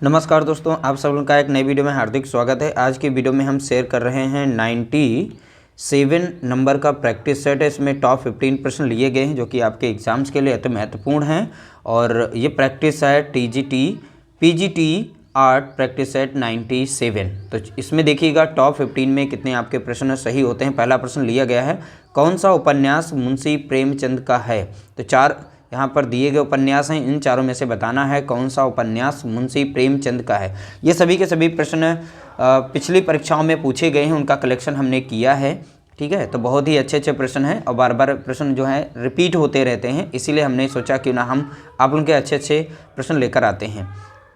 नमस्कार दोस्तों, आप सब लोगों का एक नई वीडियो में हार्दिक स्वागत है। आज की वीडियो में हम शेयर कर रहे हैं 97 नंबर का प्रैक्टिस सेट है। इसमें टॉप 15 प्रश्न लिए गए हैं जो कि आपके एग्जाम्स के लिए अति महत्वपूर्ण हैं। और ये प्रैक्टिस है TGT PGT art practice set 97। तो इसमें देखिएगा टॉप 15 में कितने आपके प्रश्न सही होते हैं। पहला प्रश्न लिया गया है, कौन सा उपन्यास मुंशी प्रेमचंद का है। तो चार यहाँ पर दिए गए उपन्यास हैं, इन चारों में से बताना है कौन सा उपन्यास मुंशी प्रेमचंद का है। ये सभी के सभी प्रश्न पिछली परीक्षाओं में पूछे गए हैं, उनका कलेक्शन हमने किया है। ठीक है, तो बहुत ही अच्छे अच्छे प्रश्न हैं और बार बार प्रश्न जो है रिपीट होते रहते हैं, इसीलिए हमने सोचा क्यों ना हम आप उनके अच्छे अच्छे प्रश्न लेकर आते हैं।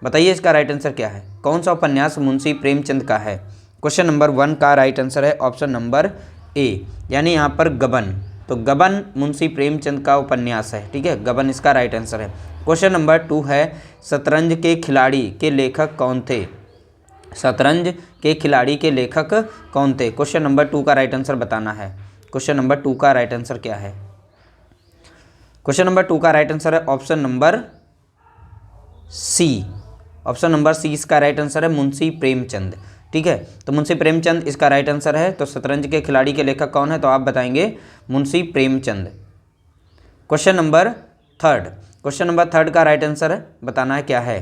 बताइए इसका राइट आंसर क्या है, कौन सा उपन्यास मुंशी प्रेमचंद का है। क्वेश्चन नंबर 1 का राइट आंसर है ऑप्शन नंबर ए, यानी यहाँ पर गबन। तो गबन मुंशी प्रेमचंद का उपन्यास है। ठीक है, गबन इसका राइट आंसर है। क्वेश्चन नंबर 2 है, शतरंज के खिलाड़ी के लेखक कौन थे। शतरंज के खिलाड़ी के लेखक कौन थे। क्वेश्चन नंबर 2 का राइट आंसर बताना है। क्वेश्चन नंबर 2 का राइट आंसर क्या है। क्वेश्चन नंबर 2 का राइट आंसर है option number C. Option number C इसका राइट आंसर है मुंशी प्रेमचंद। ठीक है, तो मुंशी प्रेमचंद इसका राइट आंसर है। तो शतरंज के खिलाड़ी के लेखक कौन है, तो आप बताएंगे Munshi Premchand. Question number 3, question number 3 का राइट आंसर बताना है क्या है।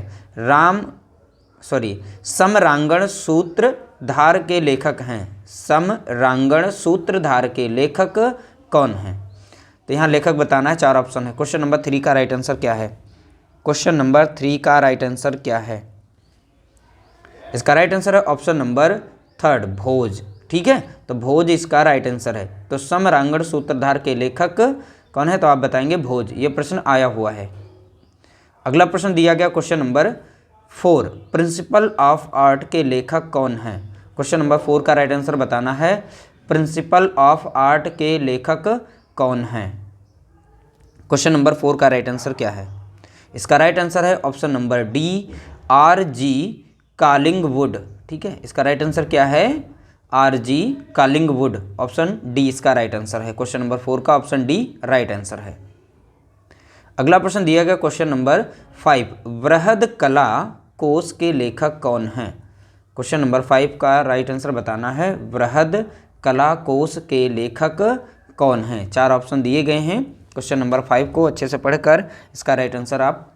समरांगण सूत्रधार के लेखक हैं। समरांगण सूत्रधार के लेखक कौन हैं, तो यहाँ लेखक बताना है। 4 ऑप्शन है। क्वेश्चन नंबर 3 का राइट आंसर क्या है। क्वेश्चन नंबर 3 का राइट आंसर क्या है। इसका राइट आंसर है ऑप्शन नंबर 3 भोज। ठीक है, तो भोज इसका राइट आंसर है। तो समरांगण सूत्रधार के लेखक कौन है, तो आप बताएंगे भोज। ये प्रश्न आया हुआ है। अगला प्रश्न दिया गया question number 4, principle of art के लेखक कौन है। क्वेश्चन नंबर 4 का राइट आंसर बताना है, प्रिंसिपल ऑफ आर्ट के लेखक कौन है। क्वेश्चन नंबर 4 का राइट आंसर क्या है। इसका राइट आंसर है ऑप्शन नंबर डी, R.G. कालिंगवुड। ठीक है, इसका राइट आंसर क्या है, R.G. कालिंगवुड। ऑप्शन डी इसका राइट आंसर है। क्वेश्चन नंबर 4 का ऑप्शन डी राइट आंसर है। अगला प्रश्न दिया गया क्वेश्चन नंबर 5, वृहद कला कोश के लेखक कौन हैं। क्वेश्चन नंबर 5 का राइट आंसर बताना है, वृहद कला कोश के लेखक कौन हैं। 4 ऑप्शन दिए गए हैं। क्वेश्चन नंबर 5 को अच्छे से पढ़कर इसका राइट आंसर आप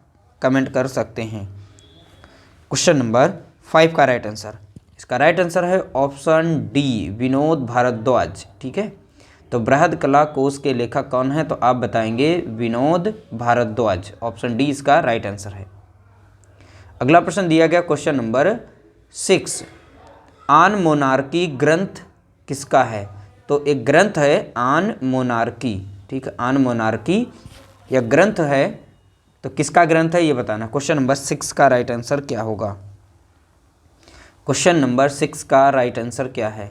कमेंट कर सकते हैं। क्वेश्चन नंबर 5 का राइट आंसर, इसका राइट आंसर है ऑप्शन डी, विनोद भारद्वाज। ठीक है, तो बृहद कला कोश के लेखक कौन है, तो आप बताएंगे विनोद भारद्वाज। ऑप्शन डी इसका राइट आंसर है। अगला प्रश्न दिया गया क्वेश्चन नंबर 6, आन मोनार्की ग्रंथ किसका है। तो एक ग्रंथ है आन मोनार्की। ठीक है, आन मोनार्की यह ग्रंथ है, तो किसका ग्रंथ है ये बताना। क्वेश्चन नंबर 6 का राइट आंसर क्या होगा। क्वेश्चन नंबर 6 का राइट आंसर क्या है।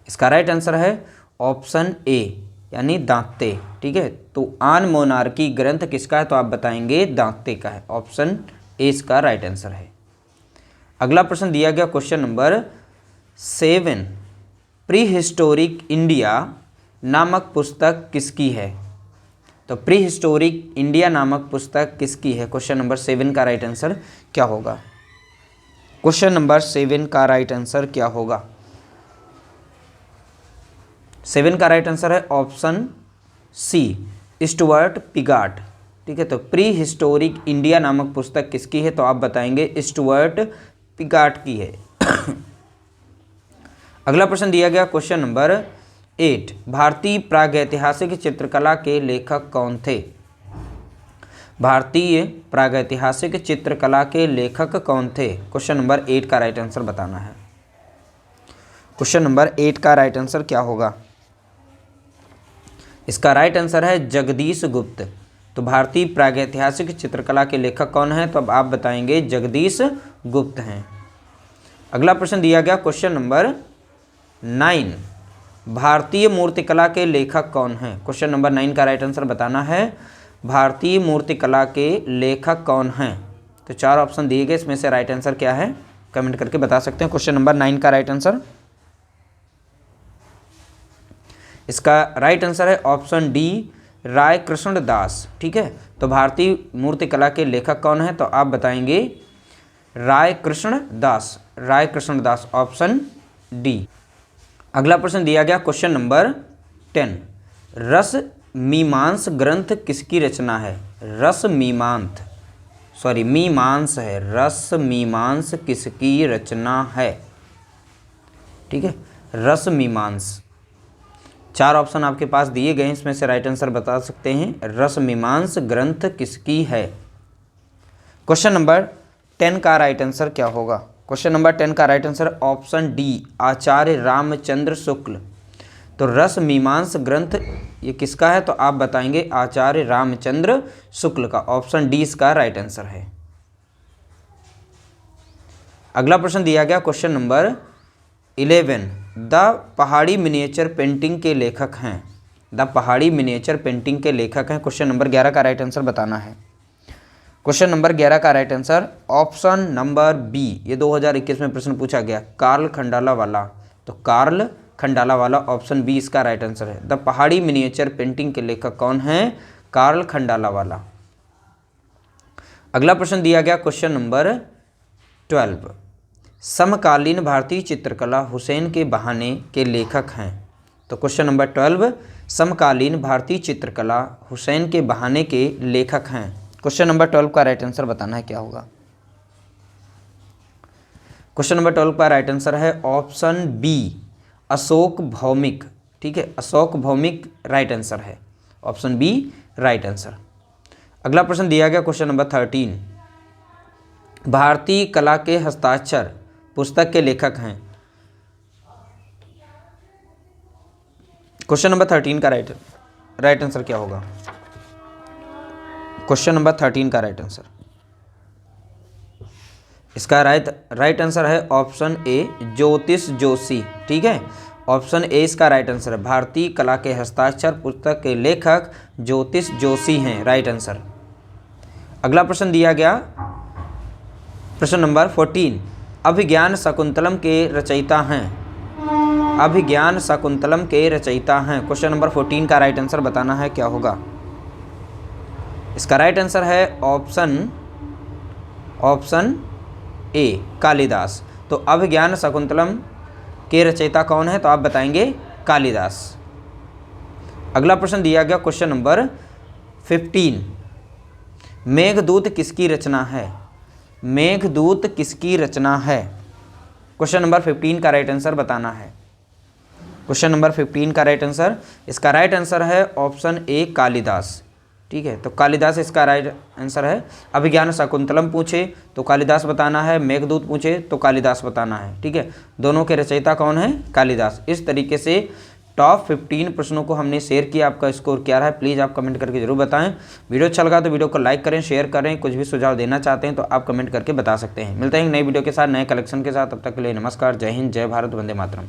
इसका राइट आंसर है ऑप्शन ए, यानी दांते। ठीक है, तो आन मोनार्की ग्रंथ किसका है, तो आप बताएंगे दांते का है। ऑप्शन ए इसका राइट आंसर है। अगला प्रश्न दिया गया question number 7, pre historic India नामक पुस्तक किसकी है। तो प्री हिस्टोरिक इंडिया नामक पुस्तक किसकी है। क्वेश्चन नंबर 7 का राइट आंसर क्या होगा। क्वेश्चन नंबर 7 का राइट आंसर क्या होगा। 7 का राइट आंसर है ऑप्शन सी, स्टुअर्ट पिगाट। ठीक है, तो प्री हिस्टोरिक इंडिया नामक पुस्तक किसकी है, तो आप बताएंगे स्टुअर्ट पिगाट की है। अगला प्रश्न दिया गया क्वेश्चन नंबर 8, भारतीय प्रागैतिहासिक चित्रकला के लेखक कौन थे। भारतीय प्रागैतिहासिक चित्रकला के लेखक कौन थे। क्वेश्चन नंबर 8 का राइट आंसर बताना है। क्वेश्चन नंबर 8 का राइट आंसर क्या होगा। इसका राइट आंसर है जगदीश गुप्त। तो भारतीय प्रागैतिहासिक चित्रकला के लेखक कौन है, तो अब आप बताएंगे जगदीश गुप्त हैं। अगला प्रश्न दिया गया क्वेश्चन नंबर 9, भारतीय मूर्तिकला के लेखक कौन हैं। क्वेश्चन नंबर 9 का राइट आंसर बताना है, भारतीय मूर्तिकला के लेखक कौन हैं। तो 4 ऑप्शन दिए गए, इसमें से राइट आंसर क्या है कमेंट करके बता सकते हैं। क्वेश्चन नंबर 9 का राइट आंसर, इसका राइट आंसर है ऑप्शन डी, राय कृष्ण दास। ठीक है, तो भारतीय मूर्तिकला के लेखक कौन है, तो आप बताएंगे राय कृष्ण दास, राय कृष्ण दास, ऑप्शन डी। अगला प्रश्न दिया गया क्वेश्चन नंबर 10, रस मीमांस ग्रंथ किसकी रचना है? रस मीमांस, सॉरी मीमांस है, रस मीमांस किसकी रचना है? ठीक है, रस मीमांस। 4 ऑप्शन आपके पास दिए गए हैं, इसमें से राइट आंसर बता सकते हैं। रस मीमांस ग्रंथ किसकी है? क्वेश्चन नंबर 10 का राइट आंसर क्या होगा? क्वेश्चन नंबर 10 का राइट आंसर ऑप्शन डी, आचार्य रामचंद्र शुक्ल। तो रस मीमांस ग्रंथ ये किसका है? तो आप बताएंगे आचार्य रामचंद्र शुक्ल का, ऑप्शन डी इसका राइट आंसर है। अगला प्रश्न दिया गया question number 11, the Pahari miniature painting के लेखक हैं? द पहाड़ी मिनिएचर पेंटिंग के लेखक हैं। क्वेश्चन नंबर 11 का राइट आंसर बताना है। क्वेश्चन नंबर 11 का right answer option number B, ये 2021 में प्रश्न पूछा गया, कार्ल खंडालावाला। तो कार्ल खंडालावाला, ऑप्शन बी इसका राइट आंसर है। द पहाड़ी मिनिएचर पेंटिंग के लेखक कौन हैं? कार्ल खंडालावाला। अगला प्रश्न दिया गया क्वेश्चन नंबर 12, समकालीन भारतीय चित्रकला हुसैन के बहाने के लेखक हैं? तो क्वेश्चन नंबर 12, समकालीन भारतीय चित्रकला हुसैन के बहाने के लेखक हैं। क्वेश्चन नंबर 12 का राइट आंसर बताना है, क्या होगा? क्वेश्चन नंबर 12 का राइट आंसर है ऑप्शन बी, अशोक भौमिक। ठीक है, अशोक भौमिक राइट आंसर है, ऑप्शन बी राइट आंसर। अगला प्रश्न दिया गया क्वेश्चन नंबर 13, भारतीय कला के हस्ताक्षर पुस्तक के लेखक हैं? क्वेश्चन नंबर 13 का राइट आंसर क्या होगा? क्वेश्चन नंबर 13 का राइट आंसर, इसका राइट आंसर है ऑप्शन ए, ज्योतिष जोशी। ठीक है, ऑप्शन ए इसका राइट आंसर है। भारतीय कला के हस्ताक्षर पुस्तक के लेखक ज्योतिष जोशी हैं, राइट आंसर। अगला प्रश्न दिया गया प्रश्न नंबर 14, अभिज्ञान शाकुंतलम के रचयिता हैं? अभिज्ञान शाकुंतलम के रचयिता हैं। क्वेश्चन नंबर 14 का राइट आंसर बताना है, क्या होगा? इसका राइट आंसर है ऑप्शन ए, कालिदास। तो अभिज्ञान शाकुंतलम के रचयिता कौन है? तो आप बताएंगे कालिदास। अगला प्रश्न दिया गया क्वेश्चन नंबर 15, मेघदूत किसकी रचना है? मेघदूत किसकी रचना है? क्वेश्चन नंबर 15 का राइट आंसर बताना है। क्वेश्चन नंबर 15 का राइट आंसर, इसका राइट आंसर है ऑप्शन ए, कालिदास। ठीक है, तो कालिदास इसका राइट आंसर है। अभिज्ञान शाकुंतलम पूछे तो कालिदास बताना है, मेघदूत पूछे तो कालिदास बताना है। ठीक है, दोनों के रचयिता कौन है? कालिदास। इस तरीके से टॉप 15 प्रश्नों को हमने शेयर किया। आपका स्कोर क्या रहा है प्लीज़ आप कमेंट करके जरूर बताएं। वीडियो अच्छा लगा तो वीडियो को लाइक करें, शेयर करें। कुछ भी सुझाव देना चाहते हैं तो आप कमेंट करके बता सकते हैं। मिलते हैं नई वीडियो के साथ, नए कलेक्शन के साथ। तब तक के लिए नमस्कार, जय हिंद, जय भारत, वंदे मातरम।